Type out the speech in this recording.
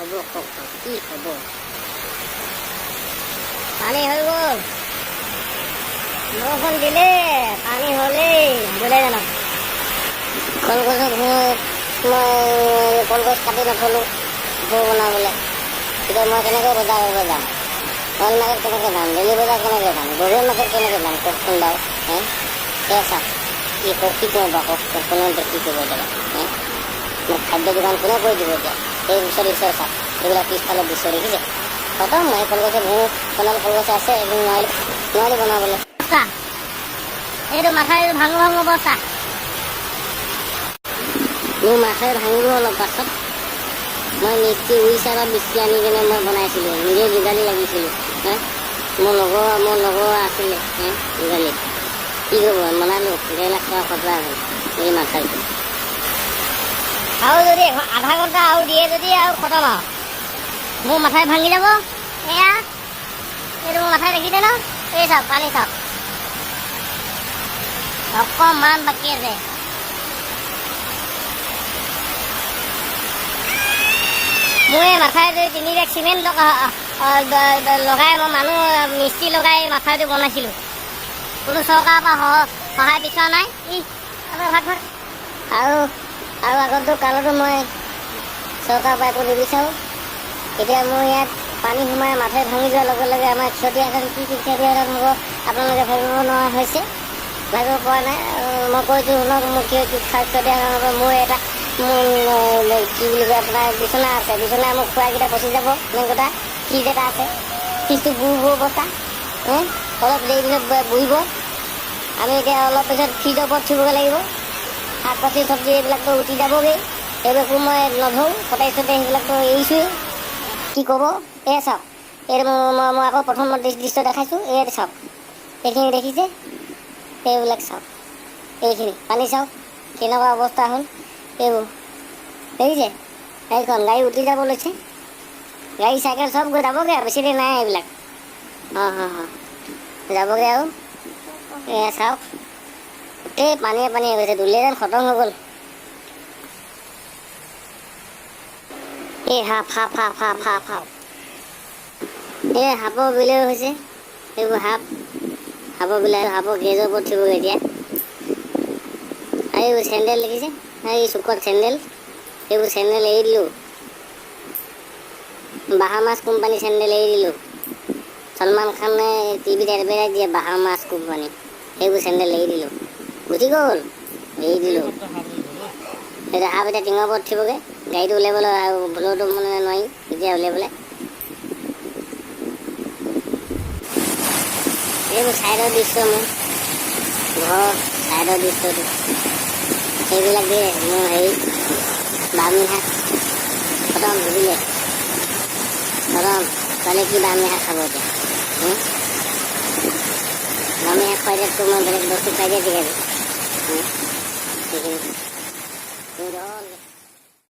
হ'ব কি হ'ব? পানী হৈ গ'ল, বৰষুণ দিলে, পানী হ'লেই বোলে জানো। কলগছৰ মই কলগছ কাটি নথলোঁ ভোৰ বনাবলৈ। এতিয়া মই কেনেকৈ বজাৰ কৰিব যাম? কল মাৰ্কেট কেনেকৈ যাম? ডেইলি বজাৰ কেনেকৈ যাম? গৰুৰ মাৰ্কেট কেনেকৈ যাম? কওকচোন বাৰু। সেয়া চাওক কি কৰোঁ বাৰু কওক, কোনে কি কৰিব এতিয়া? মোক খাদ্য দোকান কোনে কৰি দিব এতিয়া? সেই বিচাৰি চাওক, এইবিলাক পিছফালে বিচাৰি দেখিছে খতম। মই কলগছে ভোৰ বনালে কলগছে আছে, এদিন নোৱাৰি বনাবলৈ। এইটো মাথাই ভাঙো অৱস্থা। মোৰ মাথাই ভাঙিব অলপ পাছত। মই মিস্ত্ৰী উৰিষ্যা বা মিস্ত্ৰী আনি কিনে মই বনাইছিলোঁ, নিজে যোগালী লাগিছিলোঁ। মোৰ লগৰ আছিলে যোগালী। কি কৰিব বনালোঁ, 1.5 লাখ টকা খৰচা হ'ল এই মাথাইটো। আৰু যদি আধা ঘণ্টা আৰু দিয়ে যদি আৰু খতম আৰু মোৰ মাথাই ভাঙি যাব। এয়া এইটো মোৰ মাথাই দেখিছে ন? এই চাওক পানী চাওক, অকণমান বাকী আছে। মোৰ এই মাথাই 3 বেগ চিমেণ্ট লগাই মই মানুহ মিস্ত্ৰী লগাই মাথাইটো বনাইছিলোঁ। কোনো চৰকাৰৰ পৰা সহায় বিচৰা নাই। ভাত আৰু আগতো কালতো মই চৰকাৰৰ পৰা একো নিবিচাৰোঁ। এতিয়া মোৰ ইয়াত পানী সোমাই মাথাই ভাঙি যোৱাৰ লগে লগে আমাৰ ক্ষতিসাধন কি ক্ষতিসাধন হ'ব আপোনালোকে ভাবিব নোৱাৰা হৈছে, ভাবিব পৰা নাই। মই কৈছোঁ শুনক, মোৰ কি ক্ষতিসাধন হ'ব। মোৰ এটা কি বুলি কয় আপোনাৰ বিচনা আছে, বিচনা মোক খোৱাকেইটা পচি যাব। মেইন কথা ফ্ৰিজ এটা আছে, ফ্ৰিজটো বুৰ অৱস্থা। অলপ দেৰি পিছত বহিব। আমি এতিয়া অলপ পিছত ফ্ৰিজৰ ওপৰত থ'বগৈ লাগিব। শাক পাচলি চব্জি এইবিলাকতো উঠি যাবগৈ, সেইবিলাকো মই নধৰোঁ, সদায় সেইবিলাকতো এৰিছোঁৱেই। কি ক'ব? এয়া চাওক, এইটো মই আকৌ প্ৰথম দৃশ্য দেখাইছোঁ। এই চাওক, এইখিনি দেখিছে? এইবিলাক চাওক, এইখিনি পানী চাওক কেনেকুৱা অৱস্থা হ'ল। এইবোৰ দেখিছে? গাড়ীখন গাড়ী উঠি যাব লৈছে, গাড়ী চাইকেল চব গৈ যাবগৈ আৰু বেছি দেৰি নাই এইবিলাক। যাবগৈ আৰু। এয়া চাওক, গোটেই পানীয়ে গৈছে, দুলীয়া যেন খতম হৈ গ'ল। এই সাপ এই সাপৰ বিলেও হৈছে। এইবোৰ সাপৰ বিলাই সাপৰ গেজৰ ওপৰত থিবগৈ এতিয়া। আৰু এইবোৰ চেণ্ডেল দেখিছে? এই চুকত চেণ্ডেল, এইবোৰ চেণ্ডেল এৰি দিলোঁ। বাহামাছ কোম্পানী চেণ্ডেল এৰি দিলোঁ। সলমান খানে টিভিত এডভাৰটাইজ দিয়ে বাহামাছ কোম্পানী, সেইবোৰ চেণ্ডেল এৰি দিলোঁ। গুচি গ'ল, এৰি দিলোঁ। এতিয়া সাপ এতিয়া টিঙৰ ওপৰত থিবগৈ, গাড়ীটো উলিয়াবলৈ আৰু ভুলতো মানে নোৱাৰি এতিয়া উলিয়াবলৈ। এইবোৰ ছাইডৰ দৃশ্য, মোৰ ঘৰৰ ছাইডৰ দৃশ্যটো। সেইবিলাক দিয়ে মোৰ হেৰি বামী শাক খতম, বুজিলে? খতম। তাহলে কি বামী শাক খাব এতিয়া? বামী শাক খুৱাই দিয়াতকৈ মই বেলেগ বস্তু খুৱাই দিয়া ঠিক আছে।